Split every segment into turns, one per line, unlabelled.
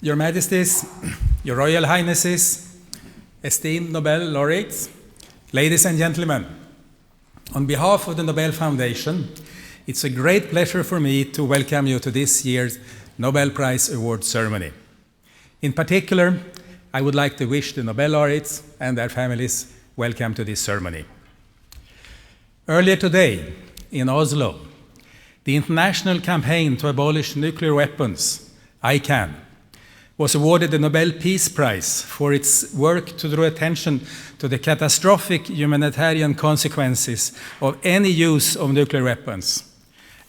Your Majesties, Your Royal Highnesses, esteemed Nobel laureates, ladies and gentlemen, on behalf of the Nobel Foundation, it's a great pleasure for me to welcome you to this year's Nobel Prize Award ceremony. In particular, I would like to wish the Nobel laureates and their families welcome to this ceremony. Earlier today, in Oslo, the international campaign to abolish nuclear weapons, ICAN, was awarded the Nobel Peace Prize for its work to draw attention to the catastrophic humanitarian consequences of any use of nuclear weapons,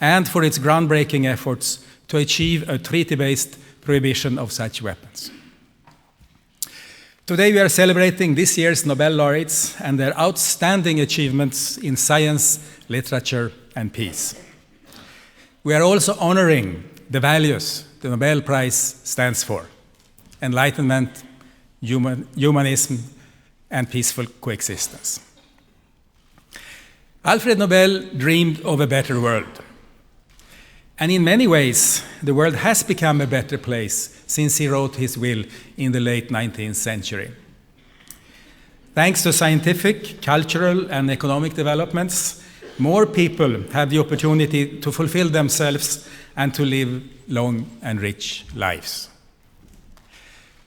and for its groundbreaking efforts to achieve a treaty-based prohibition of such weapons. Today we are celebrating this year's Nobel laureates and their outstanding achievements in science, literature, and peace. We are also honoring the values the Nobel Prize stands for: enlightenment, humanism, and peaceful coexistence. Alfred Nobel dreamed of a better world. And in many ways, the world has become a better place since he wrote his will in the late 19th century. Thanks to scientific, cultural, and economic developments, more people have the opportunity to fulfill themselves and to live long and rich lives.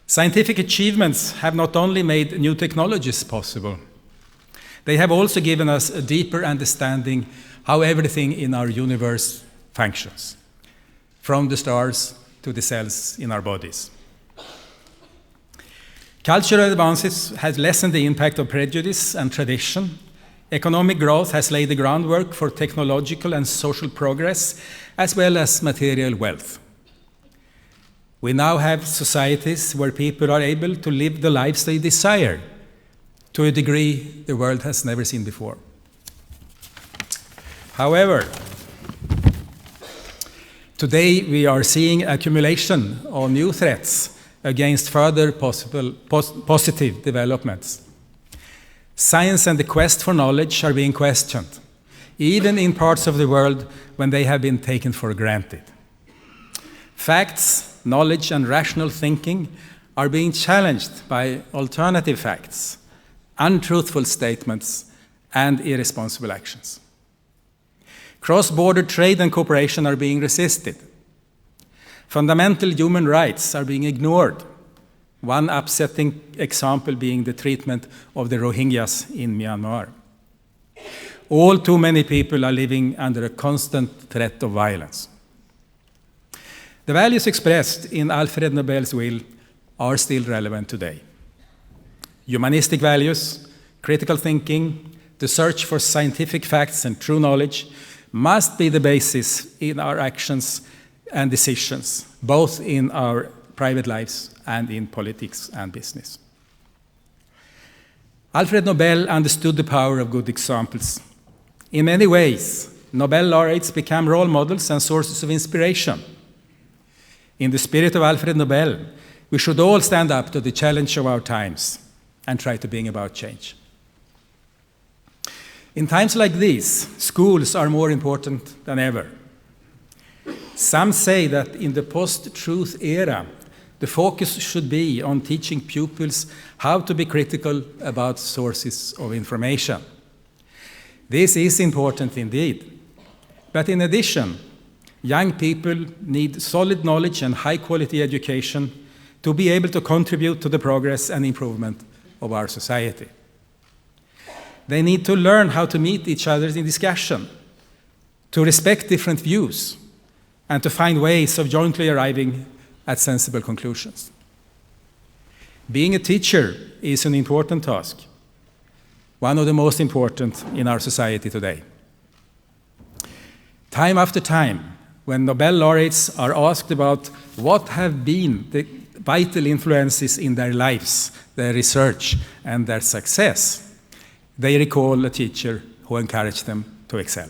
Scientific achievements have not only made new technologies possible, they have also given us a deeper understanding how everything in our universe functions, from the stars to the cells in our bodies. Cultural advances have lessened the impact of prejudice and tradition. Economic growth has laid the groundwork for technological and social progress, as well as material wealth. We now have societies where people are able to live the lives they desire, to a degree the world has never seen before. However, today we are seeing accumulation of new threats against further possible positive developments. Science and the quest for knowledge are being questioned, even in parts of the world when they have been taken for granted. Facts, knowledge, and rational thinking are being challenged by alternative facts, untruthful statements, and irresponsible actions. Cross-border trade and cooperation are being resisted. Fundamental human rights are being ignored, one upsetting example being the treatment of the Rohingyas in Myanmar. All too many people are living under a constant threat of violence. The values expressed in Alfred Nobel's will are still relevant today. Humanistic values, critical thinking, the search for scientific facts and true knowledge must be the basis in our actions and decisions, both in our private lives and in politics and business. Alfred Nobel understood the power of good examples. In many ways, Nobel laureates become role models and sources of inspiration. In the spirit of Alfred Nobel, we should all stand up to the challenge of our times and try to bring about change. In times like these, schools are more important than ever. Some say that in the post-truth era, the focus should be on teaching pupils how to be critical about sources of information. This is important indeed. But in addition, young people need solid knowledge and high-quality education to be able to contribute to the progress and improvement of our society. They need to learn how to meet each other in discussion, to respect different views, and to find ways of jointly arriving at sensible conclusions. Being a teacher is an important task, one of the most important in our society today. Time after time, when Nobel laureates are asked about what have been the vital influences in their lives, their research, and their success, they recall a teacher who encouraged them to excel.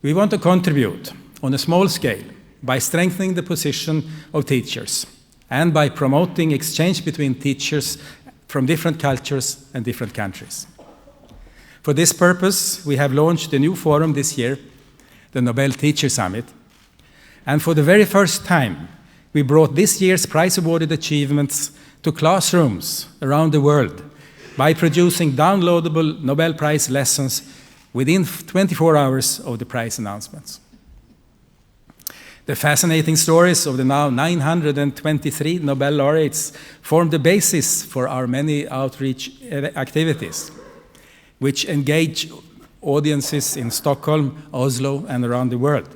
We want to contribute on a small scale by strengthening the position of teachers and by promoting exchange between teachers from different cultures and different countries. For this purpose, we have launched a new forum this year, the Nobel Teacher Summit, and for the very first time, we brought this year's prize-awarded achievements to classrooms around the world by producing downloadable Nobel Prize lessons within 24 hours of the prize announcements. The fascinating stories of the now 923 Nobel laureates form the basis for our many outreach activities, which engage audiences in Stockholm, Oslo, and around the world.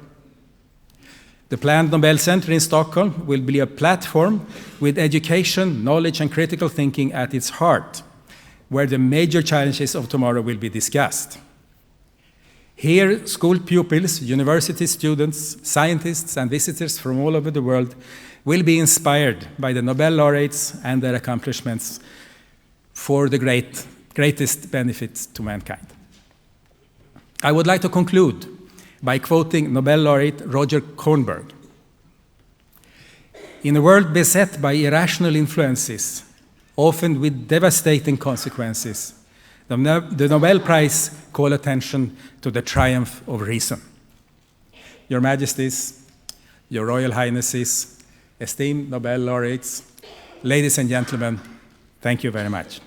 The planned Nobel Center in Stockholm will be a platform with education, knowledge, and critical thinking at its heart, where the major challenges of tomorrow will be discussed. Here, school pupils, university students, scientists, and visitors from all over the world will be inspired by the Nobel laureates and their accomplishments for the greatest benefits to mankind. I would like to conclude by quoting Nobel laureate Roger Kornberg. In a world beset by irrational influences, often with devastating consequences, the Nobel Prize call attention to the triumph of reason. Your Majesties, Your Royal Highnesses, esteemed Nobel laureates, ladies and gentlemen, thank you very much.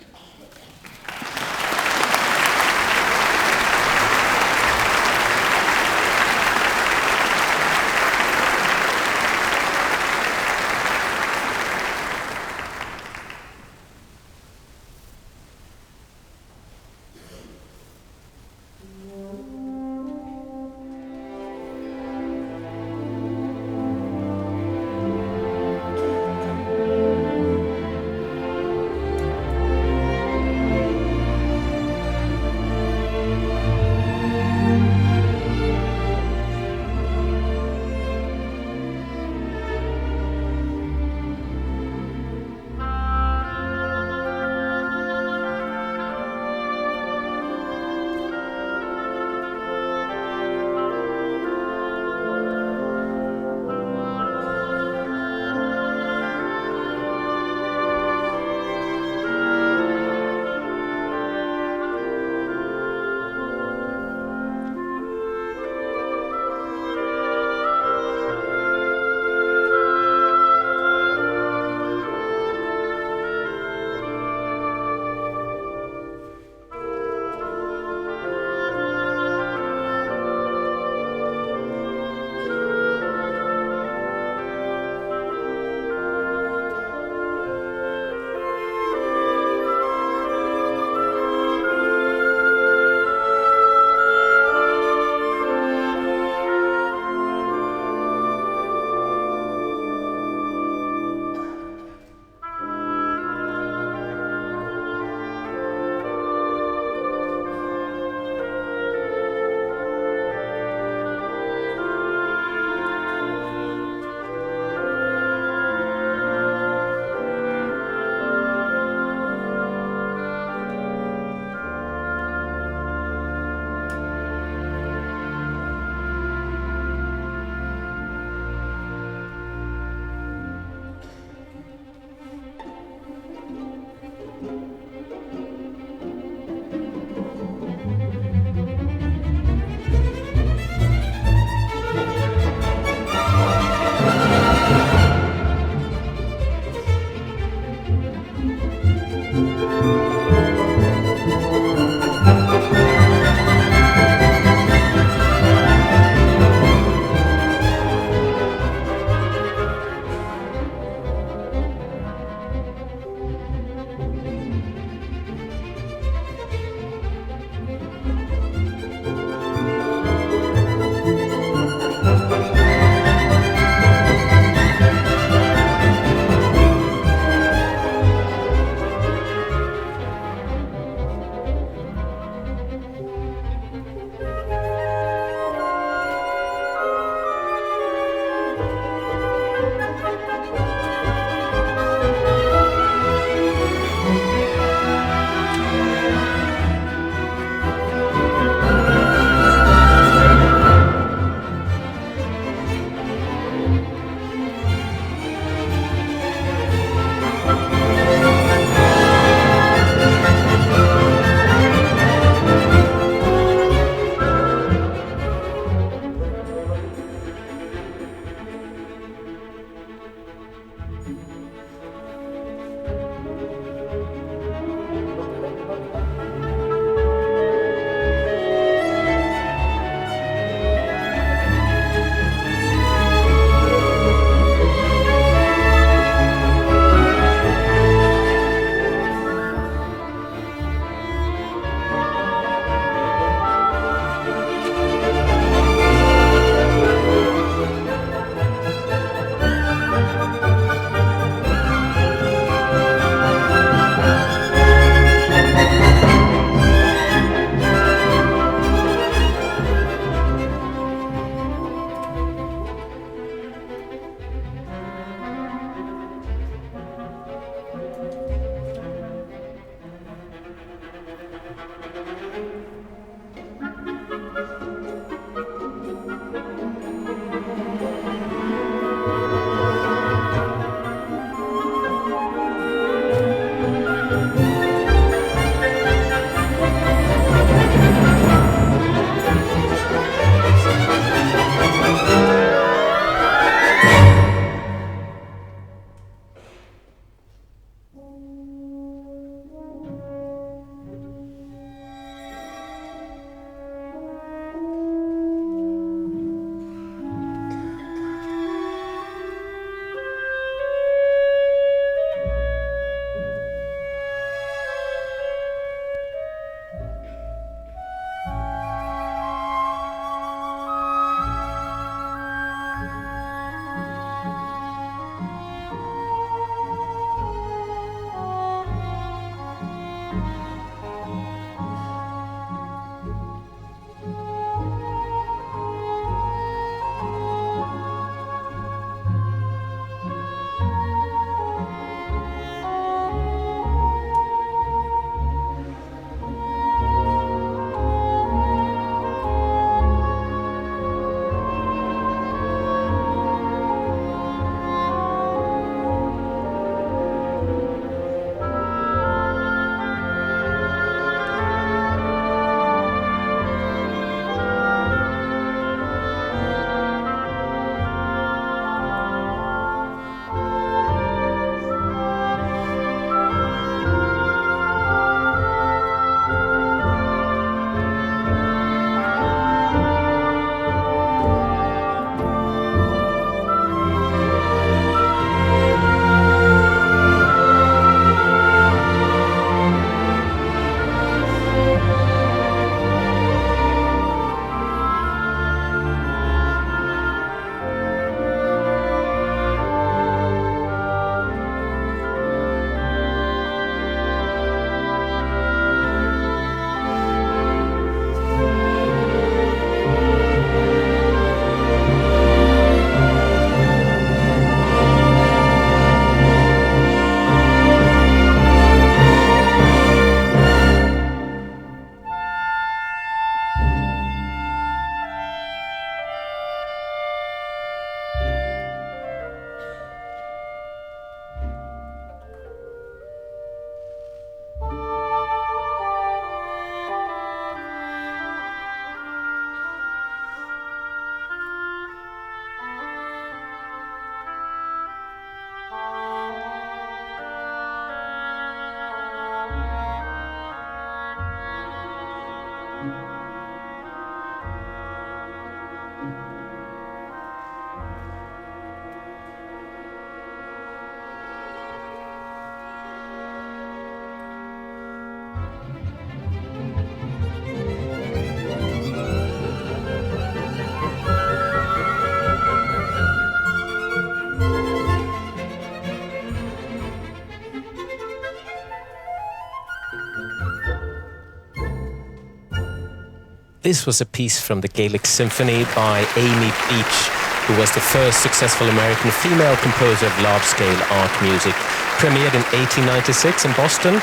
This was a piece from the Gaelic Symphony by Amy Beach, who was the first successful American female composer of large-scale art music, premiered in 1896 in Boston,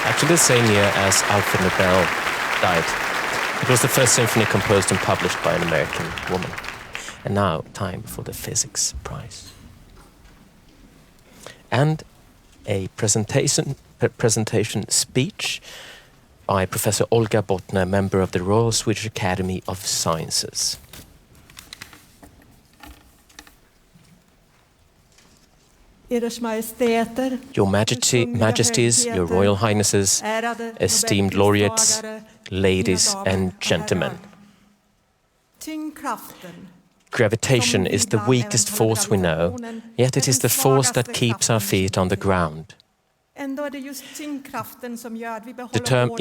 actually the same year as Alfred Nobel died. It was the first symphony composed and published by an American woman. And now, time for the Physics Prize. And a presentation speech by Professor Olga Bottner, member of the Royal Swedish Academy of Sciences. Your Majesties, Your Royal Highnesses, esteemed laureates, ladies and gentlemen. Gravitation is the weakest force we know, yet it is the force that keeps our feet on the ground. It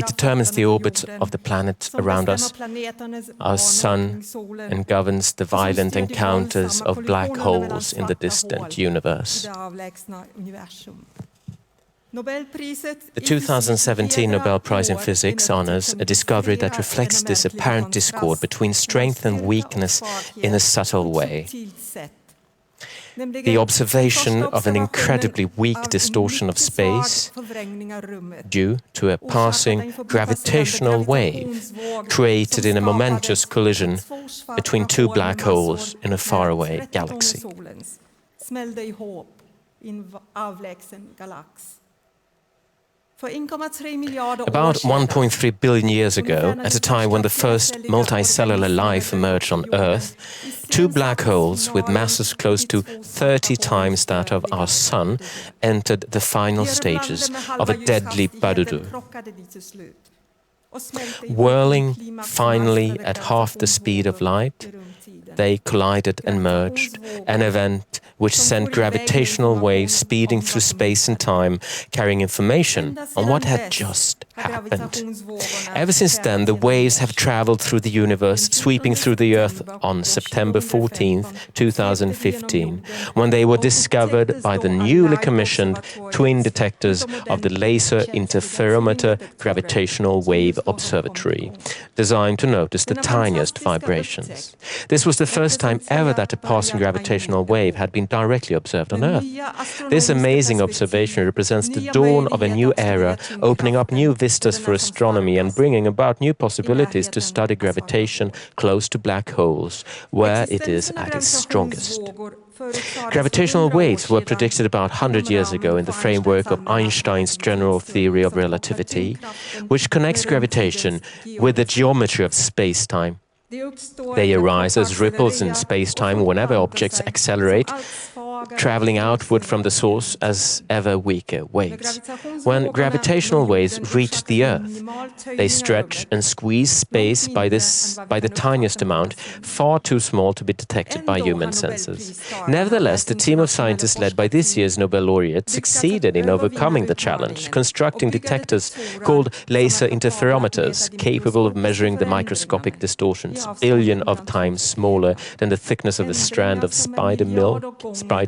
determines the orbit of the planet around us, our sun, and governs the violent encounters of black holes in the distant universe. The 2017 Nobel Prize in Physics honors a discovery that reflects this apparent discord between strength and weakness in a subtle way. The observation of an incredibly weak distortion of space due to a passing gravitational wave created in a momentous collision between two black holes in a faraway galaxy. About 1.3 billion years ago, at a time when the first multicellular life emerged on Earth, two black holes with masses close to 30 times that of our Sun entered the final stages of a deadly badudu. Whirling finally at half the speed of light, they collided and merged, an event which sent gravitational waves speeding through space and time, carrying information on what had just happened. Ever since then, the waves have traveled through the universe, sweeping through the Earth on September 14, 2015, when they were discovered by the newly commissioned twin detectors of the Laser Interferometer Gravitational Wave Observatory, designed to notice the tiniest vibrations. This was the first time ever that a passing gravitational wave had been directly observed on Earth. This amazing observation represents the dawn of a new era, opening up new vistas for astronomy and bringing about new possibilities to study gravitation close to black holes, where it is at its strongest. Gravitational waves were predicted about 100 years ago in the framework of Einstein's general theory of relativity, which connects gravitation with the geometry of space-time. They arise as ripples in space-time whenever objects accelerate, traveling outward from the source as ever weaker waves. When gravitational waves reach the Earth, they stretch and squeeze space by the tiniest amount, far too small to be detected by human senses. Nevertheless, the team of scientists led by this year's Nobel laureate succeeded in overcoming the challenge, constructing detectors called laser interferometers, capable of measuring the microscopic distortions, billion of times smaller than the thickness of a strand of spider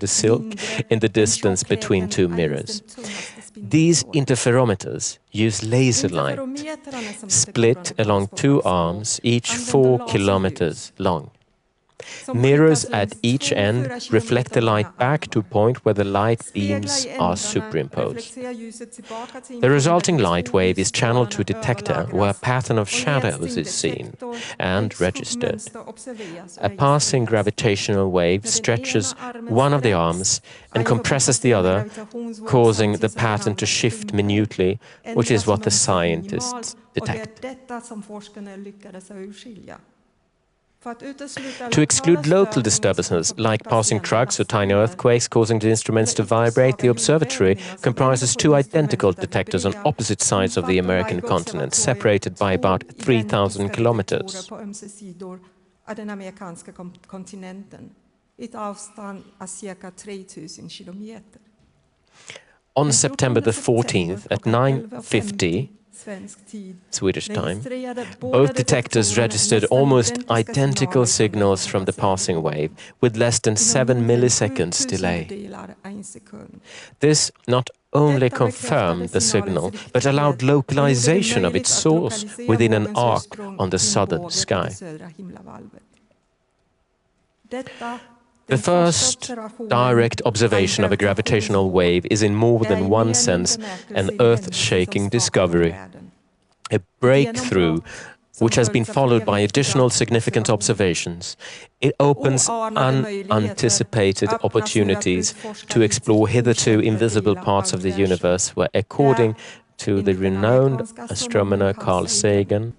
silk in the distance between two mirrors. These interferometers use laser light, split along two arms, each 4 kilometers long. Mirrors at each end reflect the light back to a point where the light beams are superimposed. The resulting light wave is channeled to a detector where a pattern of shadows is seen and registered. A passing gravitational wave stretches one of the arms and compresses the other, causing the pattern to shift minutely, which is what the scientists detect. To exclude local disturbances, like passing trucks or tiny earthquakes causing the instruments to vibrate, the observatory comprises two identical detectors on opposite sides of the American continent, separated by about 3,000 kilometers. On September the 14th at 9:50, Swedish time. Both detectors registered almost identical signals from the passing wave, with less than 7 milliseconds delay. This not only confirmed the signal, but allowed localization of its source within an arc on the southern sky. The first direct observation of a gravitational wave is in more than one sense an earth-shaking discovery, a breakthrough which has been followed by additional significant observations. It opens unanticipated opportunities to explore hitherto invisible parts of the universe where, according to the renowned astronomer Carl Sagan,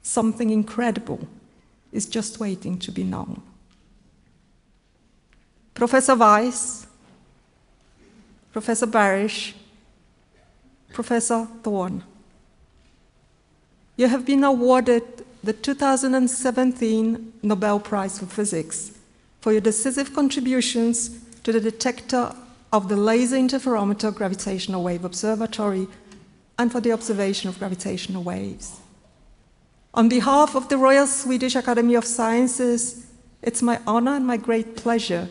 something incredible is just waiting to be known. Professor Weiss, Professor Barish, Professor Thorne, you have been awarded the 2017 Nobel Prize for Physics for your decisive contributions to the detector of the Laser Interferometer Gravitational Wave Observatory and for the observation of gravitational waves. On behalf of the Royal Swedish Academy of Sciences, it's my honor and my great pleasure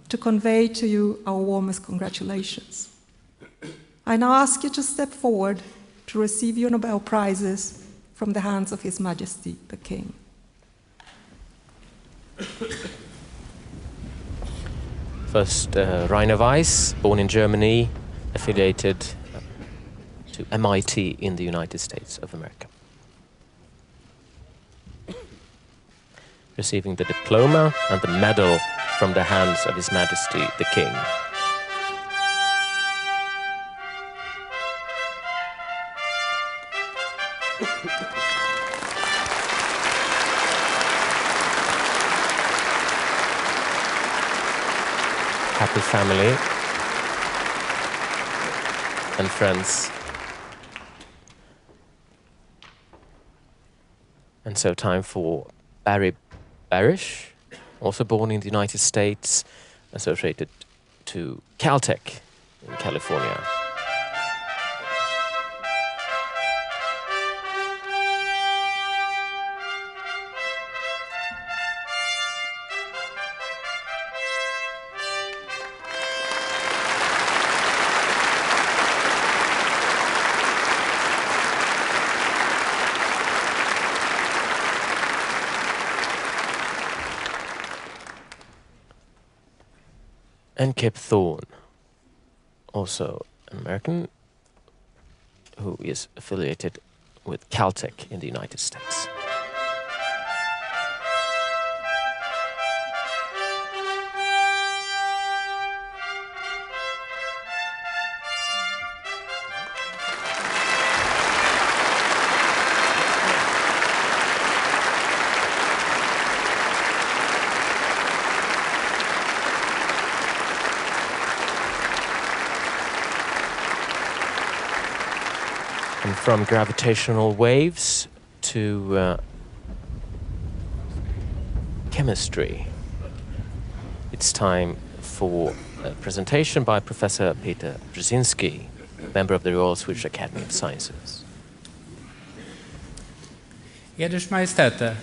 to convey to you our warmest congratulations. I now ask you to step forward to receive your Nobel Prizes from the hands of His Majesty the King.
First, Rainer Weiss, born in Germany, affiliated to MIT in the United States of America. Receiving the diploma and the medal from the hands of His Majesty the King. Happy family and friends. And so time for Barry Barish, also born in the United States, associated to Caltech in California. And Kip Thorne, also an American who is affiliated with Caltech in the United States. From gravitational waves to chemistry. It's time for a presentation by Professor Peter Brzezinski, member of the Royal Swedish Academy of Sciences.
Eders Majestäter,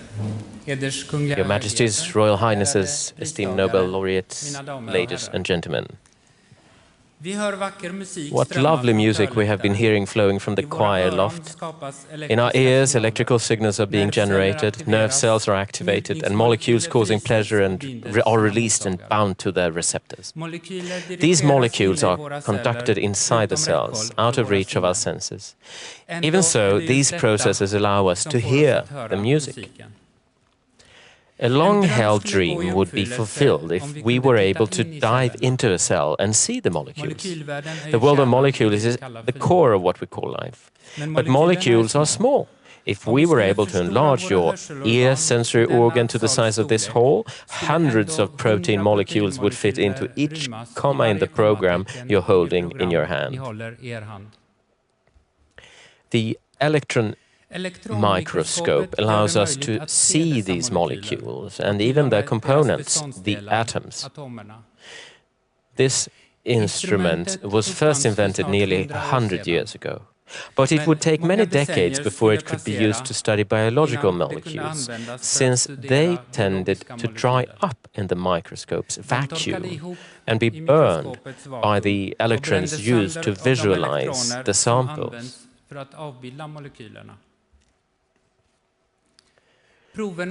Eders Kungliga
Your Majesties, Royal Highnesses, esteemed Nobel laureates, ladies and gentlemen. What lovely music we have been hearing flowing from the choir loft. In our ears, electrical signals are being generated, nerve cells are activated, and molecules causing pleasure are released and bound to their receptors. These molecules are conducted inside the cells, out of reach of our senses. Even so, these processes allow us to hear the music. A long-held dream would be fulfilled if we were able to dive into a cell and see the molecules. The world of molecules is the core of what we call life. But molecules are small. If we were able to enlarge your ear sensory organ to the size of this hole, hundreds of protein molecules would fit into each comma in the program you're holding in your hand. The electron microscope allows us to see these molecules and even their components, the atoms. This instrument was first invented nearly 100 years ago. But it would take many decades before it could be used to study biological molecules, since they tended to dry up in the microscope's vacuum and be burned by the electrons used to visualize the samples.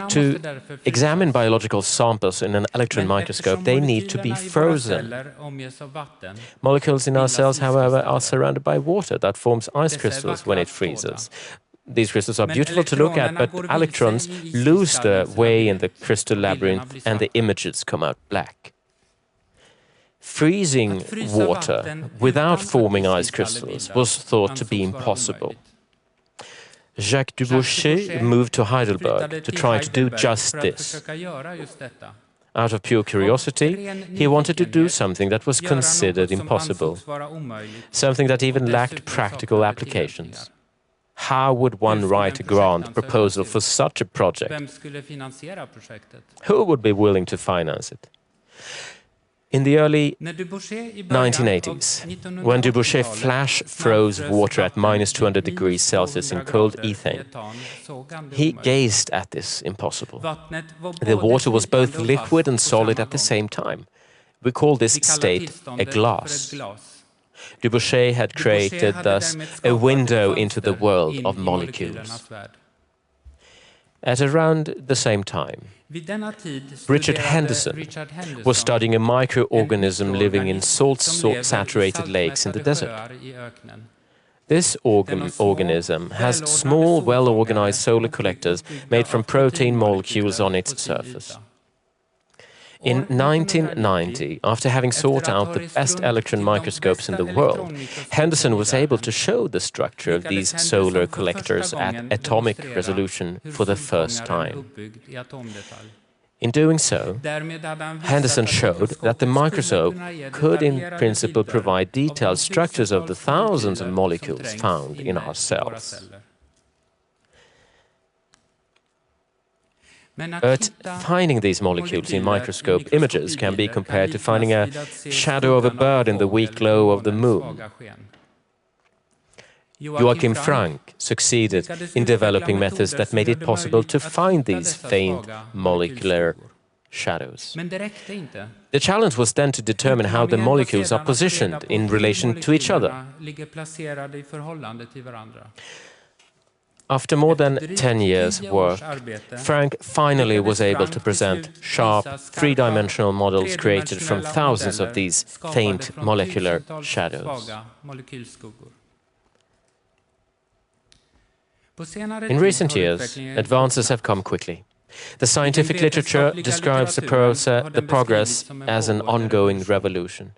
To examine biological samples in an electron microscope, they need to be frozen. Molecules in our cells, however, are surrounded by water that forms ice crystals when it freezes. These crystals are beautiful to look at, but electrons lose their way in the crystal labyrinth and the images come out black. Freezing water without forming ice crystals was thought to be impossible. Jacques Dubochet moved to Heidelberg to try to do just this. Out of pure curiosity, he wanted to do something that was considered impossible, something that even lacked practical applications. How would one write a grant proposal for such a project? Who would be willing to finance it? In the early 1980s, when Dubochet flash froze water at minus 200 degrees Celsius in cold ethane, he gazed at this impossible. The water was both liquid and solid at the same time. We call this state a glass. Dubochet had created thus a window into the world of molecules. At around the same time, Richard Henderson was studying a microorganism living in salt-saturated lakes in the desert. This organism has small, well-organized solar collectors made from protein molecules on its surface. In 1990, after having sought out the best electron microscopes in the world, Henderson was able to show the structure of these solar collectors at atomic resolution for the first time. In doing so, Henderson showed that the microscope could in principle provide detailed structures of the thousands of molecules found in our cells. But finding these molecules in microscope images can be compared to finding a shadow of a bird in the weak glow of the moon. Joachim Frank succeeded in developing methods that made it possible to find these faint molecular shadows. The challenge was then to determine how the molecules are positioned in relation to each other. After more than 10 years' work, Frank finally was able to present sharp, three-dimensional models created from thousands of these faint molecular shadows. In recent years, advances have come quickly. The scientific literature describes the progress as an ongoing revolution.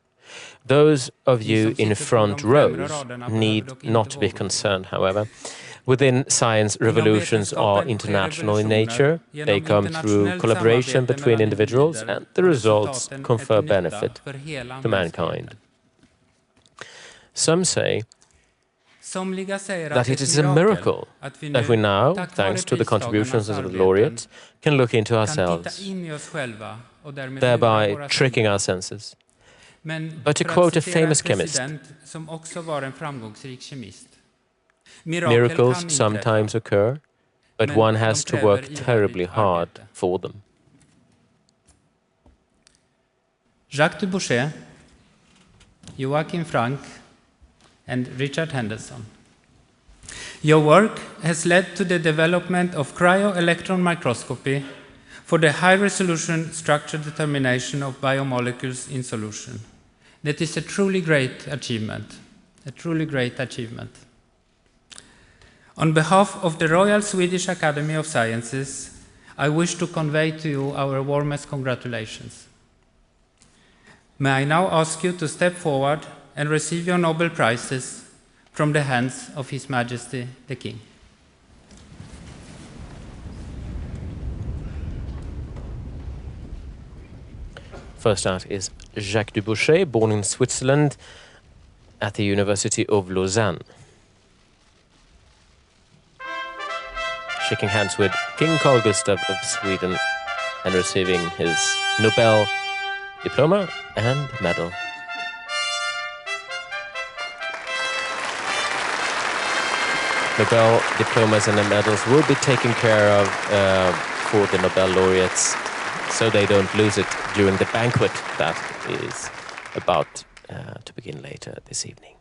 Those of you in front rows need not be concerned, however. Within science, revolutions are international in nature. They come through collaboration between individuals, and the results confer benefit to mankind. Some say that it is a miracle that we now, thanks to the contributions of the laureates, can look into ourselves, thereby tricking our senses. But to quote a famous chemist, miracles sometimes occur, but one has to work terribly hard for them.
Jacques Dubochet, Joachim Frank, and Richard Henderson. Your work has led to the development of cryo-electron microscopy for the high-resolution structure determination of biomolecules in solution. That is a truly great achievement, a truly great achievement. On behalf of the Royal Swedish Academy of Sciences, I wish to convey to you our warmest congratulations. May I now ask you to step forward and receive your Nobel Prizes from the hands of His Majesty the King.
First out is Jacques Dubochet, born in Switzerland at the University of Lausanne. Shaking hands with King Carl Gustaf of Sweden and receiving his Nobel diploma and medal. Nobel diplomas and the medals will be taken care of for the Nobel laureates, so they don't lose it during the banquet that is about to begin later this evening.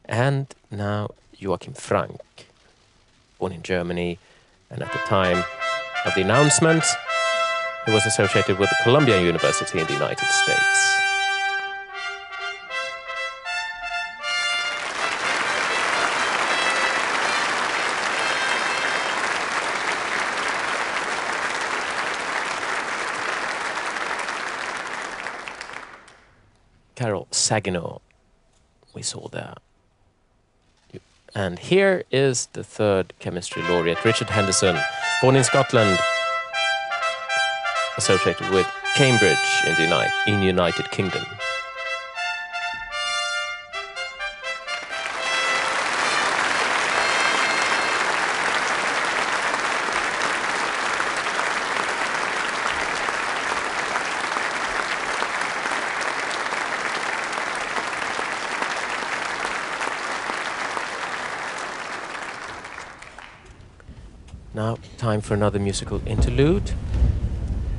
And now Joachim Frank, born in Germany, and at the time of the announcement, he was associated with the Columbia University in the United States. Carol Saginaw, we saw there. And here is the third chemistry laureate, Richard Henderson, born in Scotland, associated with Cambridge in the United Kingdom. Now, time for another musical interlude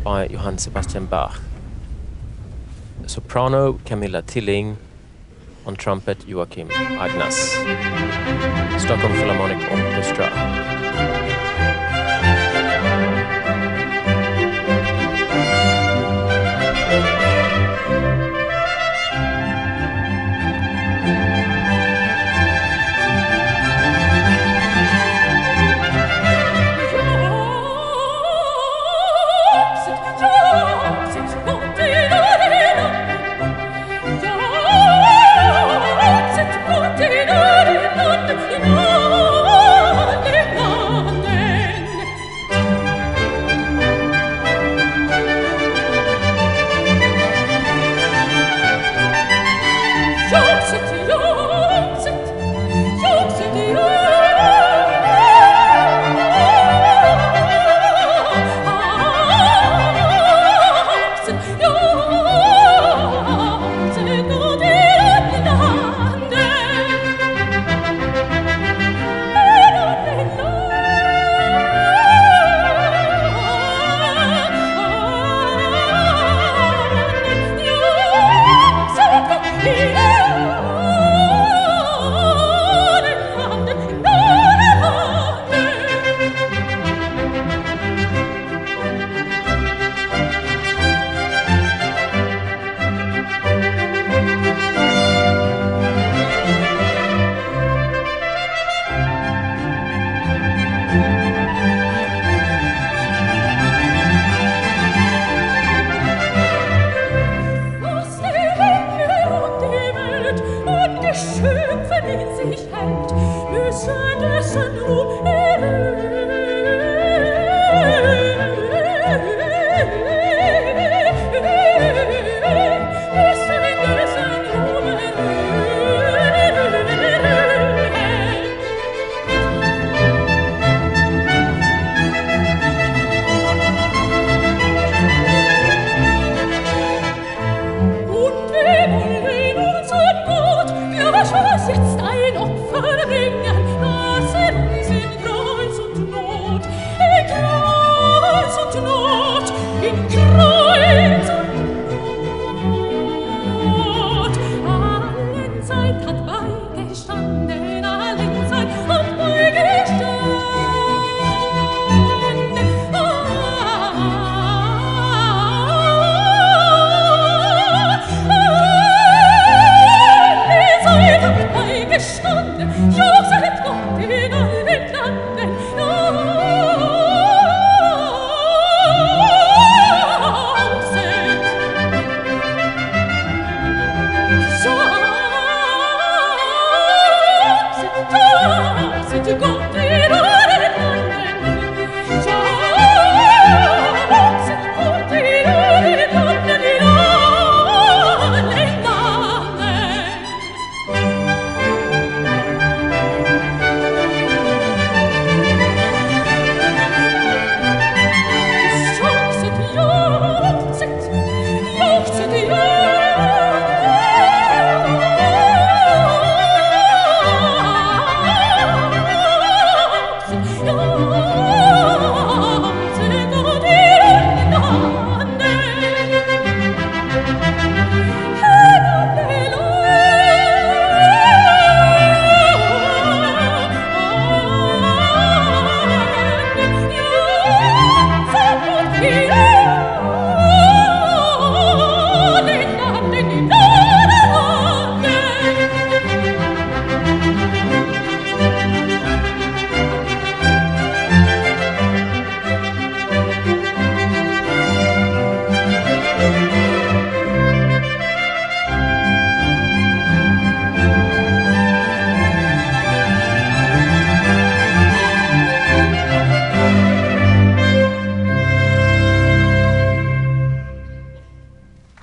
by Johann Sebastian Bach. Soprano, Camilla Tilling. On trumpet, Joachim Agnas. Stockholm Philharmonic Orchestra.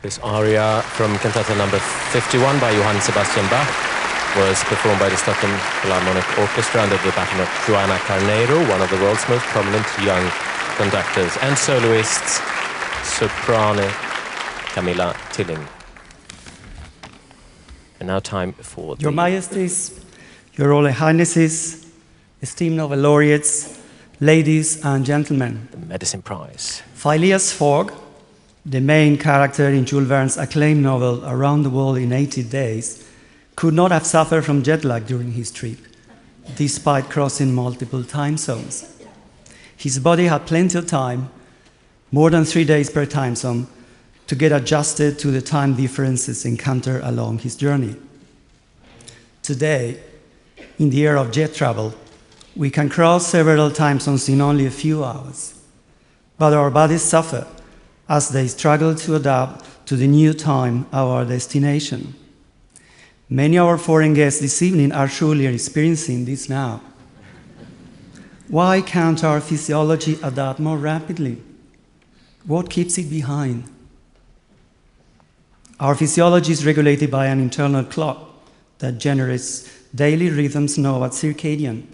This aria from cantata number 51 by Johann Sebastian Bach was performed by the Stockholm Philharmonic Orchestra under the baton of Joanna Carneiro, one of the world's most prominent young conductors, and soloists, soprano Camilla Tilling. And now time for
Your Majesties, Your Royal Highnesses, esteemed Nobel laureates, ladies and gentlemen.
The Medicine Prize.
Phileas Fogg, the main character in Jules Verne's acclaimed novel Around the World in 80 Days, could not have suffered from jet lag during his trip, despite crossing multiple time zones. His body had plenty of time, more than 3 days per time zone, to get adjusted to the time differences encountered along his journey. Today, in the era of jet travel, we can cross several time zones in only a few hours, but our bodies suffer as they struggle to adapt to the new time of our destination. Many of our foreign guests this evening are surely experiencing this now. Why can't our physiology adapt more rapidly? What keeps it behind? Our physiology is regulated by an internal clock that generates daily rhythms known as circadian,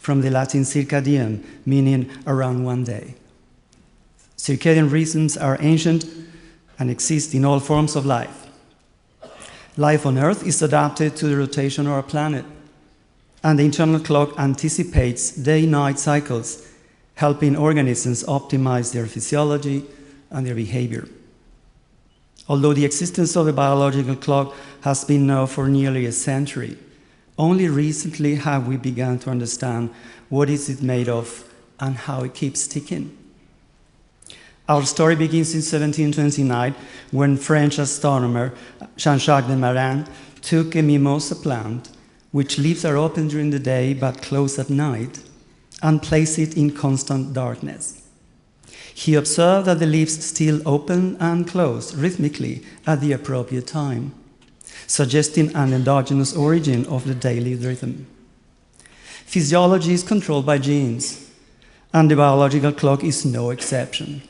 from the Latin circadian, meaning around 1 day. Circadian rhythms are ancient and exist in all forms of life. Life on Earth is adapted to the rotation of our planet, and the internal clock anticipates day-night cycles, helping organisms optimize their physiology and their behavior. Although the existence of the biological clock has been known for nearly a century, only recently have we begun to understand what is it made of and how it keeps ticking. Our story begins in 1729 when French astronomer Jean-Jacques de Marin took a mimosa plant, which leaves are open during the day but closed at night, and placed it in constant darkness. He observed that the leaves still open and close rhythmically at the appropriate time, suggesting an endogenous origin of the daily rhythm. Physiology is controlled by genes, and the biological clock is no exception.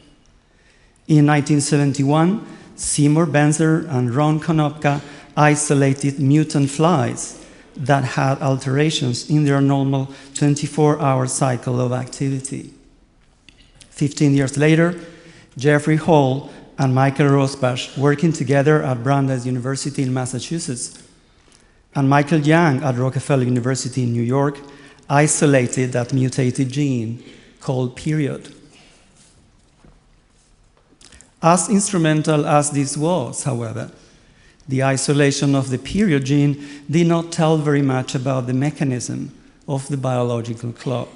In 1971, Seymour Benzer and Ron Konopka isolated mutant flies that had alterations in their normal 24-hour cycle of activity. 15 years later, Jeffrey Hall and Michael Rosbach, working together at Brandeis University in Massachusetts, and Michael Young at Rockefeller University in New York, isolated that mutated gene called period. As instrumental as this was, however, the isolation of the period gene did not tell very much about the mechanism of the biological clock.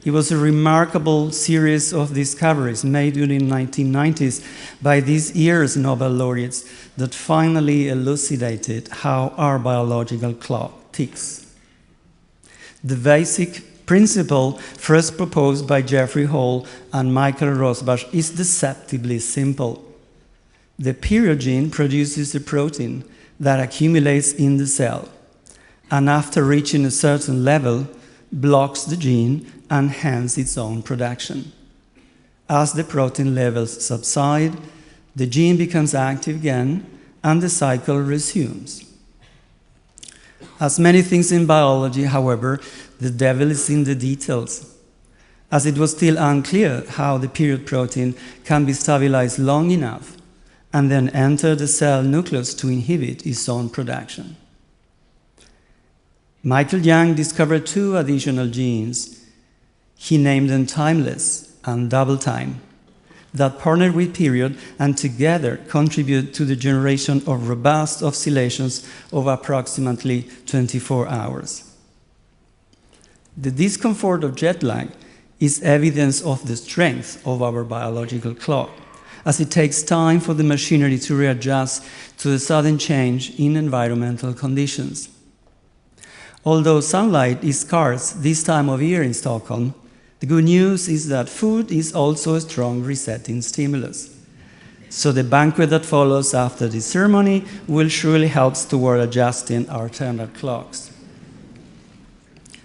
It was a remarkable series of discoveries made during the 1990s by this year's Nobel laureates that finally elucidated how our biological clock ticks. The basic principle first proposed by Jeffrey Hall and Michael Rosbach is deceptively simple. The period gene produces a protein that accumulates in the cell, and after reaching a certain level, blocks the gene and hence its own production. As the protein levels subside, the gene becomes active again, and the cycle resumes. As many things in biology, however, the devil is in the details, as it was still unclear how the period protein can be stabilized long enough and then enter the cell nucleus to inhibit its own production. Michael Young discovered 2 additional genes. He named them timeless and double time, that partner with period and together contribute to the generation of robust oscillations of approximately 24 hours. The discomfort of jet lag is evidence of the strength of our biological clock, as it takes time for the machinery to readjust to the sudden change in environmental conditions. Although sunlight is scarce this time of year in Stockholm, the good news is that food is also a strong resetting stimulus. So the banquet that follows after the ceremony will surely help toward adjusting our internal clocks.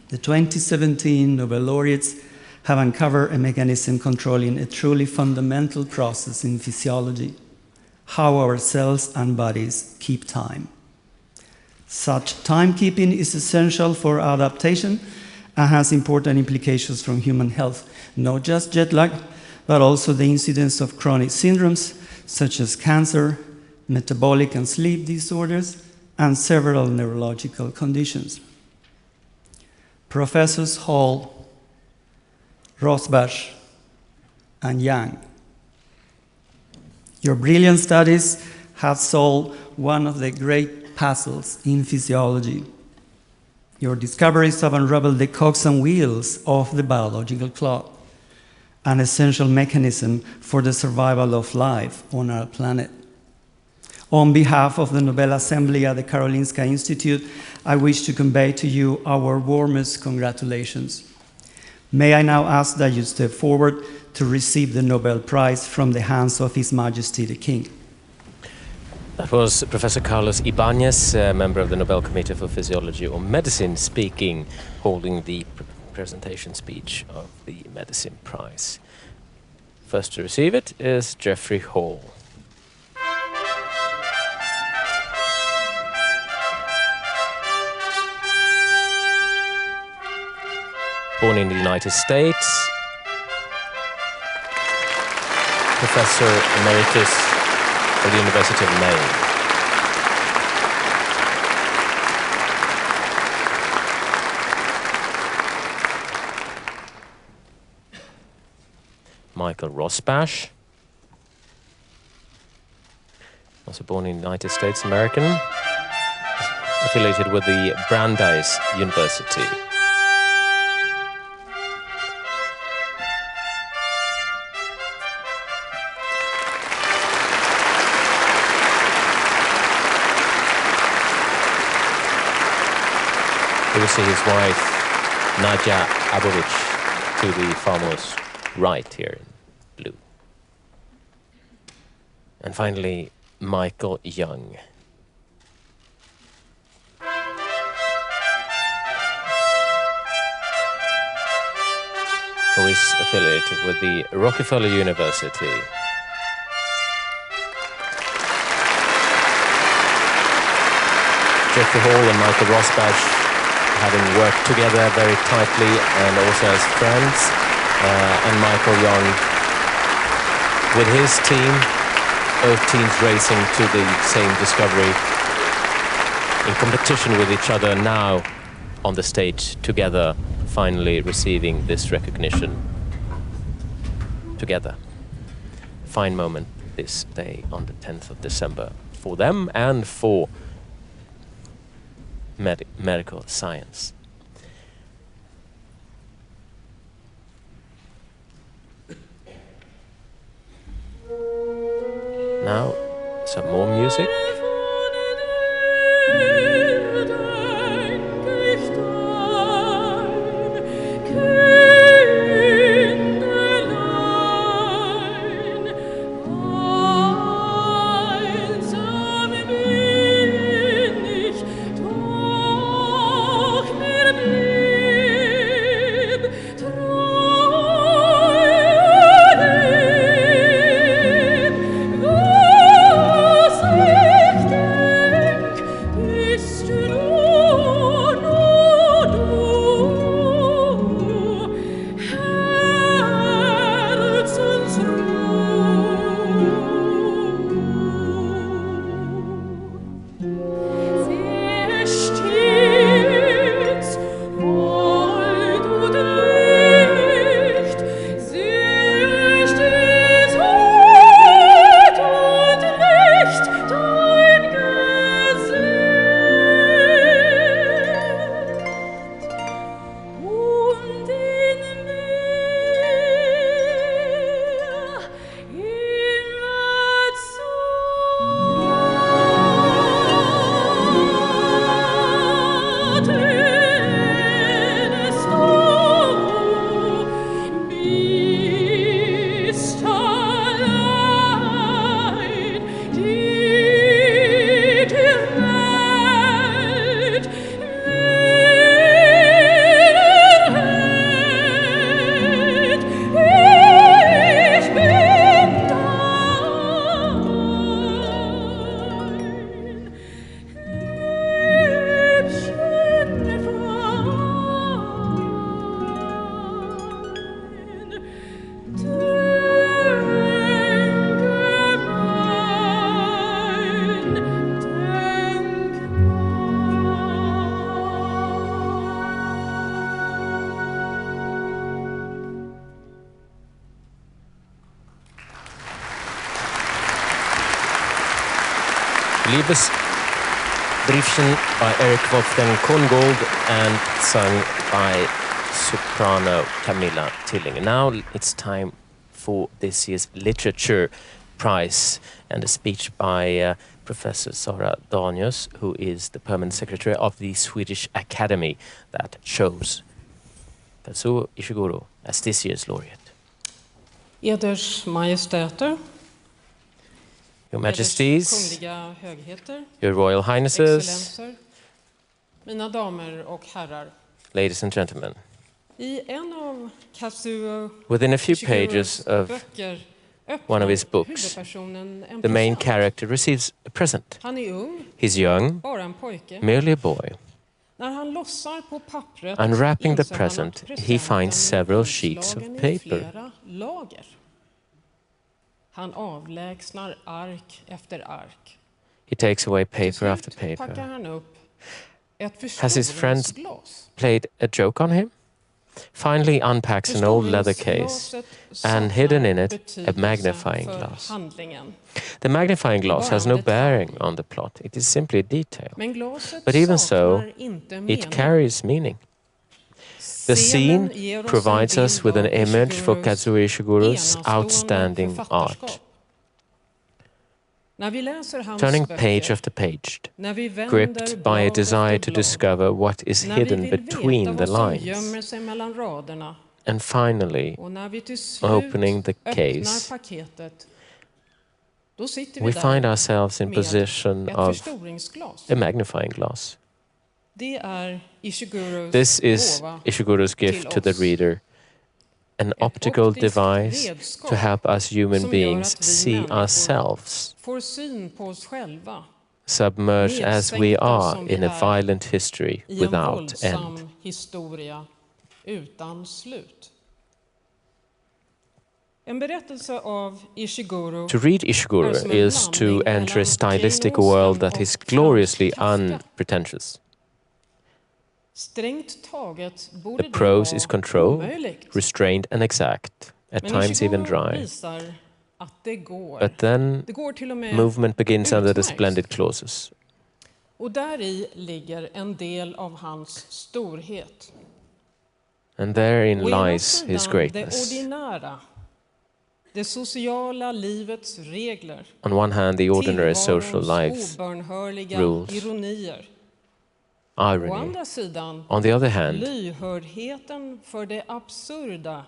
The 2017 Nobel laureates have uncovered a mechanism controlling a truly fundamental process in physiology, how our cells and bodies keep time. Such timekeeping is essential for adaptation and has important implications for human health, not just jet lag, but also the incidence of chronic syndromes such as cancer, metabolic and sleep disorders, and several neurological conditions. Professors Hall, Rosbach, and Young, your brilliant studies have solved one of the great puzzles in physiology. Your discoveries have unraveled the cogs and wheels of the biological clock, an essential mechanism for the survival of life on our planet. On behalf of the Nobel Assembly at the Karolinska Institute, I wish to convey to you our warmest congratulations. May I now ask that you step forward to receive the Nobel Prize from the hands of His Majesty the King.
That was Professor Carlos Ibáñez, member of the Nobel Committee for Physiology or Medicine, speaking, holding the presentation speech of the Medicine Prize. First to receive it is Jeffrey Hall. Born in the United States, Professor Emeritus at the University of Maine. Michael Rosbach, also born in the United States, American, affiliated with the Brandeis University. We will see his wife, Nadia Abovich, to the far most right here in blue. And finally, Michael Young. Who is affiliated with the Rockefeller University. Jeffrey Hall and Michael Rosbach, having worked together very tightly and also as friends, and Michael Young with his team, both teams racing to the same discovery, in competition with each other, now on the stage together, finally receiving this recognition together. Fine moment this day on the 10th of December for them and for medical science. Now, some more music. Liebesbriefchen by Eric Wolfgang Korngold and sung by soprano Camilla Tilling. Now it's time for this year's Literature Prize and a speech by Professor Sara Danius, who is the permanent secretary of the Swedish Academy that chose Kazuo Ishiguro as this year's laureate.
Eders Majestäter,
Your Majesties,
Kungliga Högheter,
Your Royal Highnesses,
Excellenser, mina damer och herrar.
ladies and gentlemen.
I en av Kazuo
Within a few
Ishiguros
pages of
böcker
one of
öppnar
his books,
huvudpersonen en
the main
present.
character receives a present.
Han är ung,
He's young,
bara en pojke.
merely a boy.
När han lossar på pappret
Unwrapping the
inser han att
present, he
presenten
finds several
är
sheets of
inslagen i
paper.
flera lager. Han avlägsnar ark efter ark.
He takes away
Till
paper after
slut packar
paper.
han upp ett
Has his friends
förstoringsglas.
played a joke on him? Finally unpacks an old leather case and hidden in it a magnifying glass. The magnifying glass has no bearing on the plot. It is simply a detail. But even so, it carries meaning. The scene provides us with an image for Kazuo Ishiguro's outstanding art. Turning page after page, gripped by a desire to discover what is hidden between the lines, and finally, opening the case, we find ourselves in possession of a magnifying glass. This is Ishiguro's gift to the reader, an optical device to help us human beings see ourselves, submerged as we are in a violent history without end. To read Ishiguro is to enter a stylistic world that is gloriously unpretentious. The prose is controlled, restrained and exact, at times even dry. But then movement begins under the splendid clauses. And therein lies his greatness. On one hand, the ordinary social life's rules, irony. On the other hand,
lyhördheten för det absurda,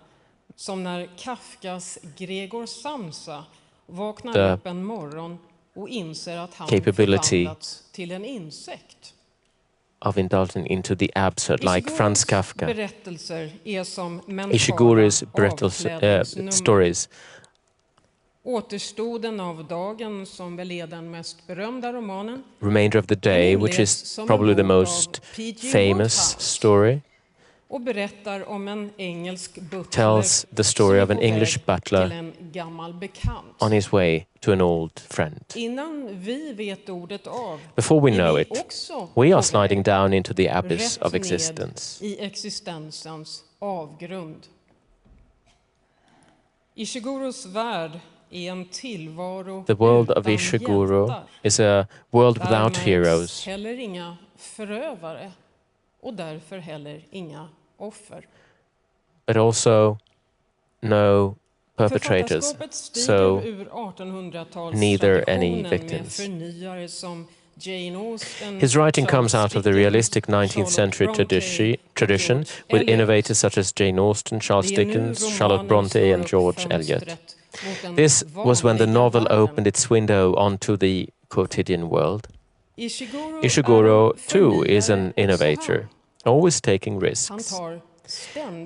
som när Kafkas Gregor Samsa vaknar upp en morgon och inser att han förvandlats till en insekt.
Of indulging into the absurd, like Franz Kafka.
Berättelser är som
Ishiguro's stories.
Återstoden av dagen, som väl är den mest berömda romanen.
Remainder of the Day, which is probably the most famous story,
och berättar om en engelsk butler,
tells the story of an English butler
en gammal bekant.
on his way to an old friend.
Innan vi vet ordet av,
Before we know it, we are sliding down into the abyss of existence.
I existensens avgrund. Ishiguros värld är en tillvaro
The world of
utan
Ishiguro
hjältar.
is a world without
Därmed
heroes,
heller inga förövare och därför heller inga offer.
but also no perpetrators, so neither any victims. His writing comes out of the realistic 19th century tradition with innovators such as Jane Austen, Charles Dickens, Charlotte Bronte and George Eliot. This was when the novel opened its window onto the quotidian world. Ishiguro, too, is an innovator, always taking risks.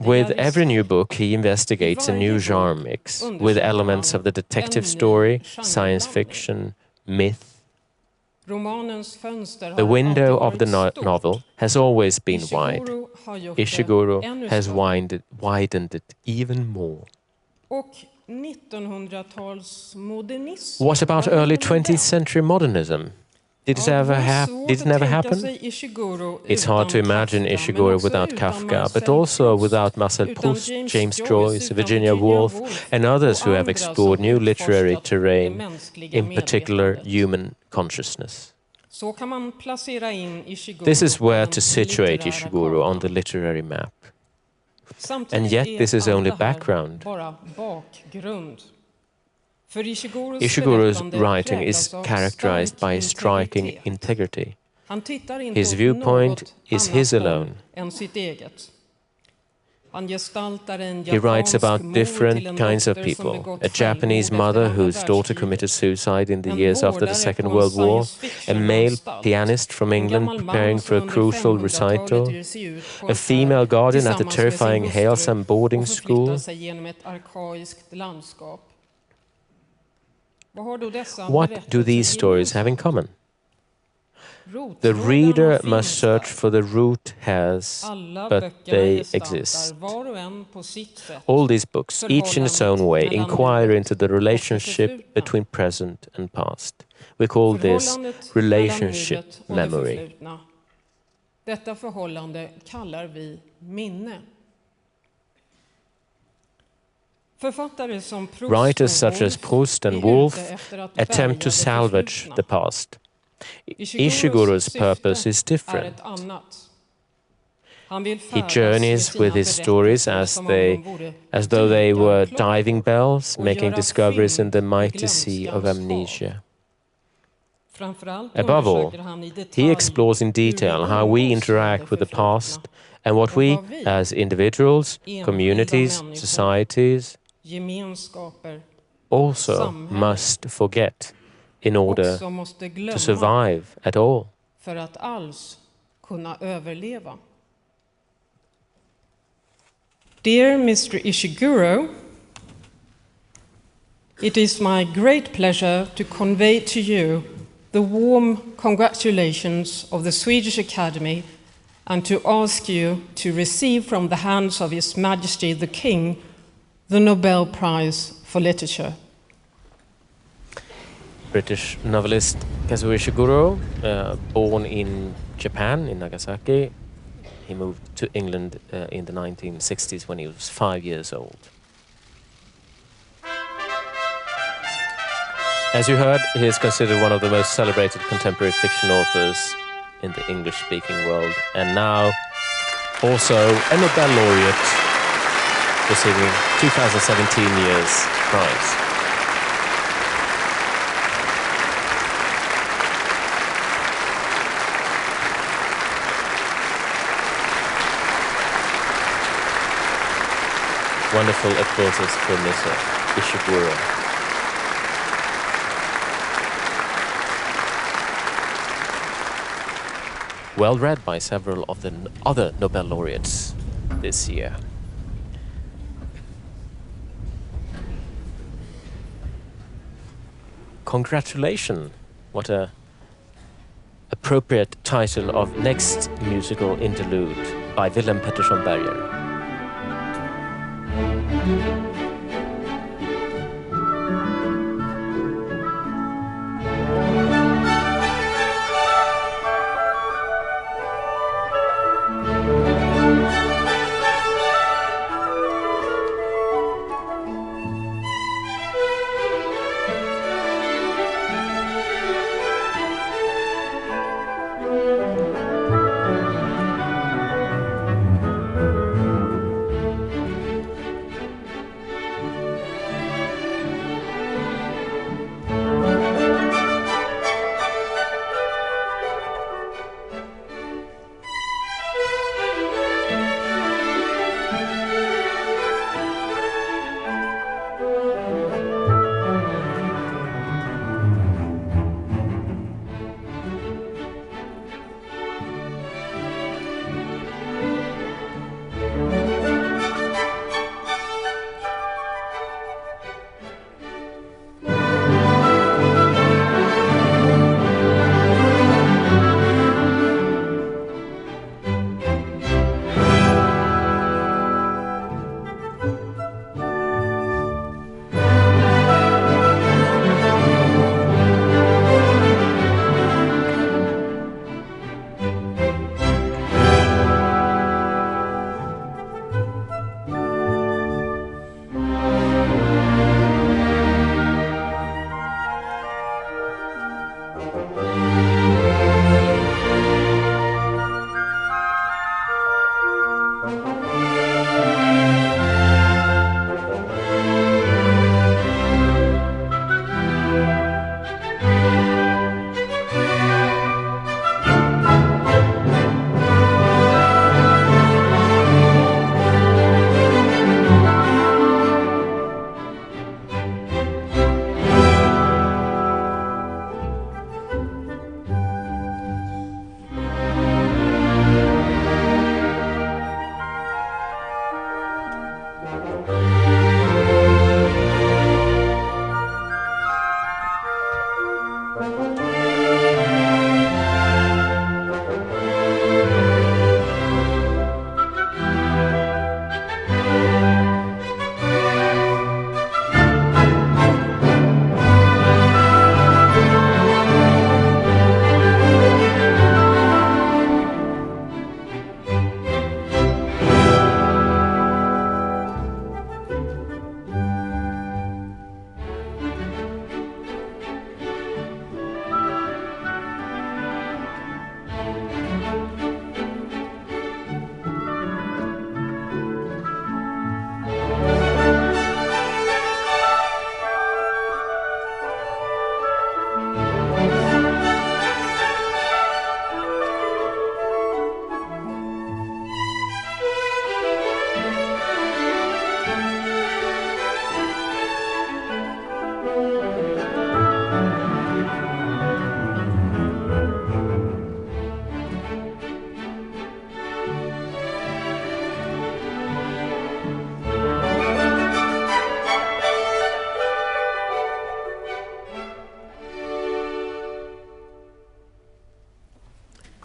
With every new book, he investigates a new genre mix, with elements of the detective story, science fiction, myth. The window of the novel has always been wide. Ishiguro has widened it even more. What about early 20th century modernism? Did it never happen? It's hard to imagine Ishiguro without Kafka, but also without Marcel Proust, James Joyce, Virginia Woolf, and others who have explored new literary terrain, in particular human consciousness. This is where to situate Ishiguro on the literary map. And yet this is only background. Ishiguro's writing is characterized by striking integrity. His viewpoint is his alone. He writes about different kinds of people. A Japanese mother whose daughter committed suicide in the years after the Second World War, a male pianist from England preparing for a crucial recital, a female guardian at a terrifying Halesam boarding school. What do these stories have in common? The reader must search for the root hairs, but they exist. All these books, each in its own way, inquire into the relationship between present and past. We call this relationship memory.
Detta förhållande kallar vi minne.
Writers such as Proust and Woolf attempt to salvage the past. Ishiguro's purpose is different. He journeys with his stories as though they were diving bells, making discoveries in the mighty sea of amnesia. Above all, he explores in detail how we interact with the past and what we, as individuals, communities, societies, also must forget in order to survive at all.
Dear Mr. Ishiguro, it is my great pleasure to convey to you the warm congratulations of the Swedish Academy and to ask you to receive from the hands of His Majesty the King the Nobel Prize for Literature.
British novelist Kazuo Ishiguro, born in Japan, in Nagasaki. He moved to England in the 1960s when he was 5 years old. As you heard, he is considered one of the most celebrated contemporary fiction authors in the English-speaking world, and now also a Nobel laureate, receiving 2017 year's prize. Wonderful applauses for Mr. Ishiguro. Well read by several of the other Nobel laureates this year. Congratulations! What a appropriate title of next musical interlude by Willem Pettersson Berger.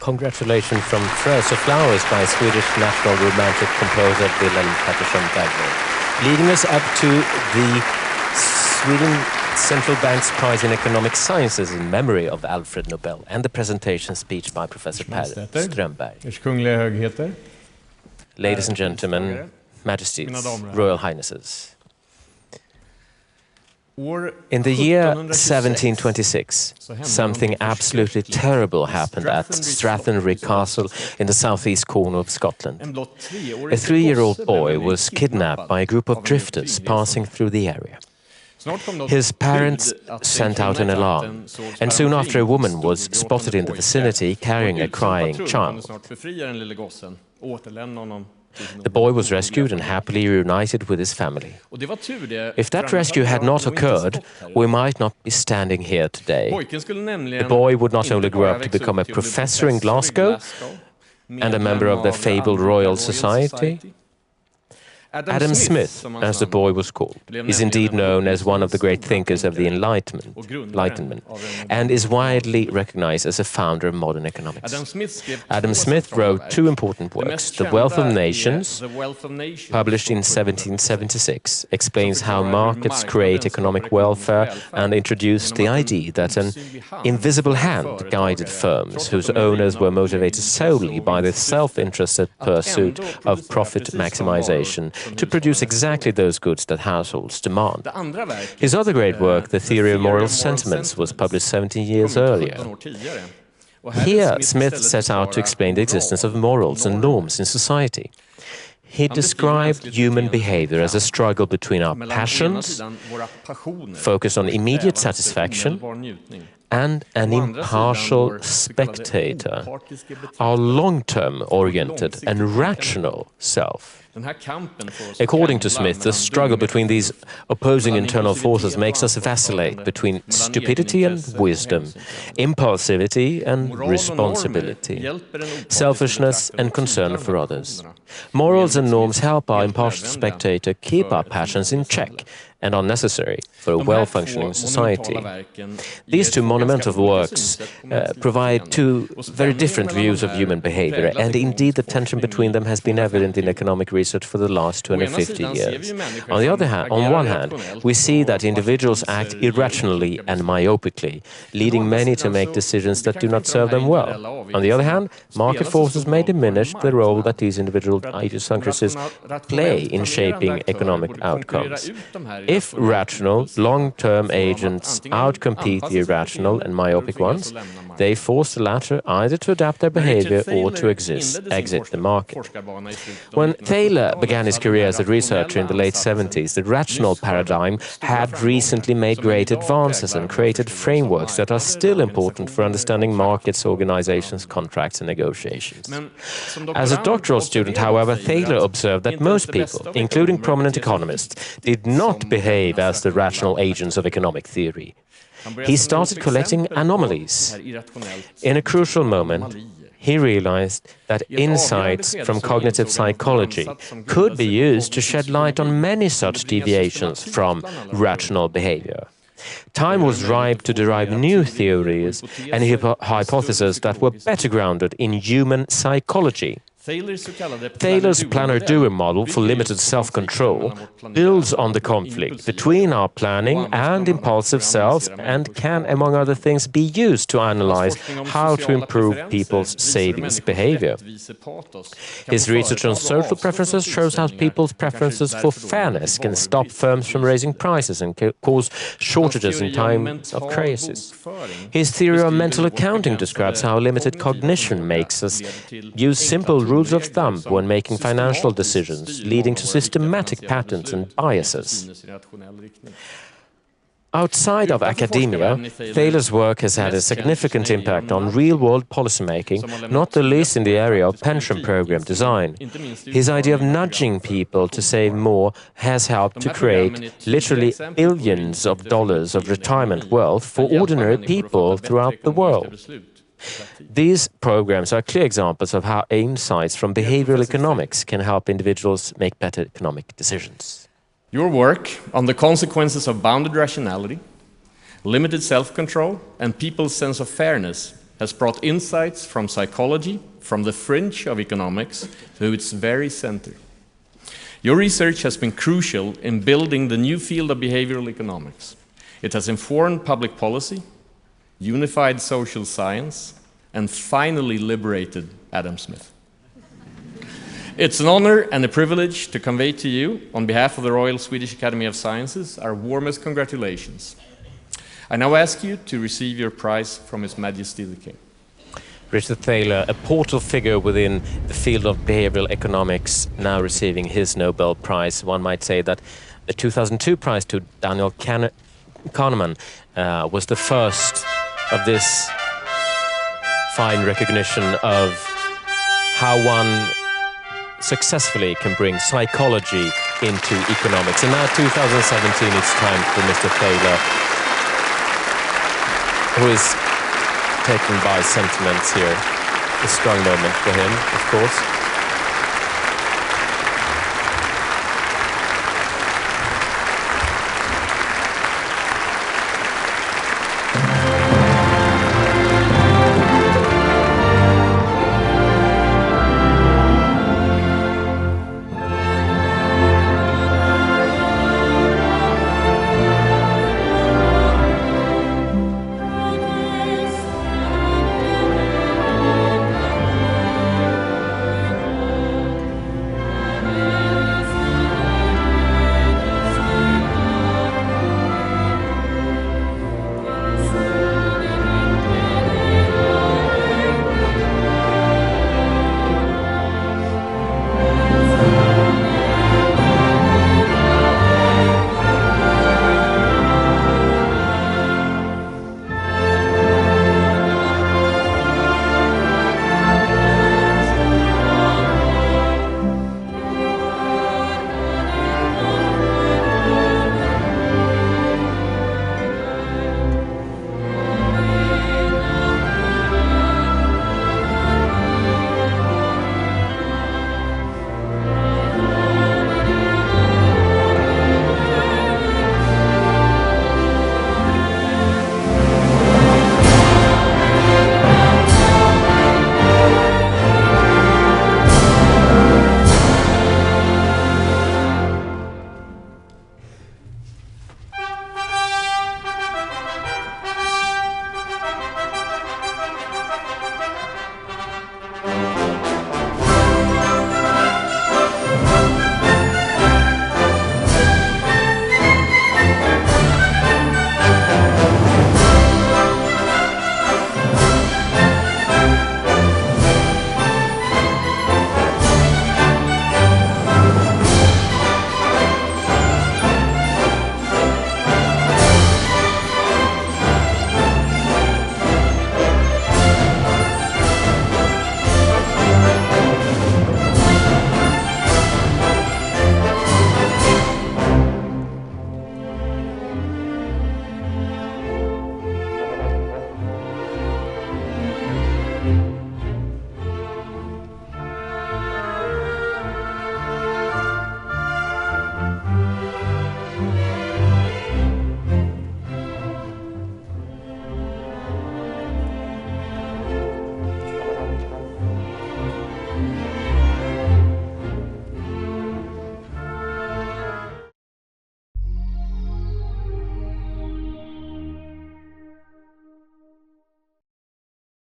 congratulations from Frös of Flowers by Swedish national romantic composer Wilhelm Pettersson Bergman, leading us up to the Sweden Central Bank's Prize in Economic Sciences in memory of Alfred Nobel and the presentation speech by Professor Per Strömberg. Ladies and gentlemen, Majesties, Royal Highnesses. In the year 1726, something absolutely terrible happened at Strathenaridge Castle in the southeast corner of Scotland. A 3-year-old boy was kidnapped by a group of drifters passing through the area. His parents sent out an alarm, and soon after a woman was spotted in the vicinity carrying a crying child. The boy was rescued and happily reunited with his family. If that rescue had not occurred, we might not be standing here today. The boy would not only grow up to become a professor in Glasgow and a member of the fabled Royal Society. Adam Smith, as the boy was called, is indeed known as one of the great thinkers of the Enlightenment, and is widely recognized as a founder of modern economics. Adam Smith wrote 2 important works. The Wealth of Nations, published in 1776, explains how markets create economic welfare and introduced the idea that an invisible hand guided firms whose owners were motivated solely by the self-interested pursuit of profit maximization to produce exactly those goods that households demand. His other great work, The Theory of Moral Sentiments, was published 17 years earlier. Here, Smith set out to explain the existence of morals and norms in society. He described human behavior as a struggle between our passions, focused on immediate satisfaction, and an impartial spectator, our long-term oriented and rational self. According to Smith, the struggle between these opposing internal forces makes us vacillate between stupidity and wisdom, impulsivity and responsibility, selfishness and concern for others. Morals and norms help our impartial spectator keep our passions in check and are necessary for a well-functioning society. These 2 monumental works provide 2 very different views of human behavior, and indeed the tension between them has been evident in economic research for the last 250 years. On one hand, we see that individuals act irrationally and myopically, leading many to make decisions that do not serve them well. On the other hand, market forces may diminish the role that these individual idiosyncrasies play in shaping economic outcomes. If rational, long-term agents outcompete the irrational and myopic ones, they force the latter either to adapt their behavior or to exit the market. When Thaler began his career as a researcher in the late 70s, the rational paradigm had recently made great advances and created frameworks that are still important for understanding markets, organizations, contracts, and negotiations. As a doctoral student, however, Thaler observed that most people, including prominent economists, did not behave as the rational agents of economic theory. He started collecting anomalies. In a crucial moment, he realized that insights from cognitive psychology could be used to shed light on many such deviations from rational behavior. Time was ripe to derive new theories and hypotheses that were better grounded in human psychology. Thaler's planner-doer model for limited self-control builds on the conflict between our planning and impulsive selves and can, among other things, be used to analyze how to improve people's savings behavior. His research on social preferences shows how people's preferences for fairness can stop firms from raising prices and cause shortages in times of crisis. His theory of mental accounting describes how limited cognition makes us use simple rules of thumb when making financial decisions, leading to systematic patterns and biases. Outside of academia, Thaler's work has had a significant impact on real-world policymaking, not the least in the area of pension program design. His idea of nudging people to save more has helped to create literally billions of dollars of retirement wealth for ordinary people throughout the world. These programs are clear examples of how insights from behavioral economics can help individuals make better economic decisions.
Your work on the consequences of bounded rationality, limited self-control, and people's sense of fairness has brought insights from psychology, from the fringe of economics, to its very center. Your research has been crucial in building the new field of behavioral economics. It has informed public policy, unified social science, and finally liberated Adam Smith. It's an honor and a privilege to convey to you, on behalf of the Royal Swedish Academy of Sciences, our warmest congratulations. I now ask you to receive your prize from His Majesty the King.
Richard Thaler, a portal figure within the field of behavioral economics, now receiving his Nobel Prize. One might say that the 2002 prize to Daniel Kahneman was the first of this fine recognition of how one successfully can bring psychology into economics. And now 2017, it's time for Mr. Thaler, who is taken by sentiments here. A strong moment for him, of course.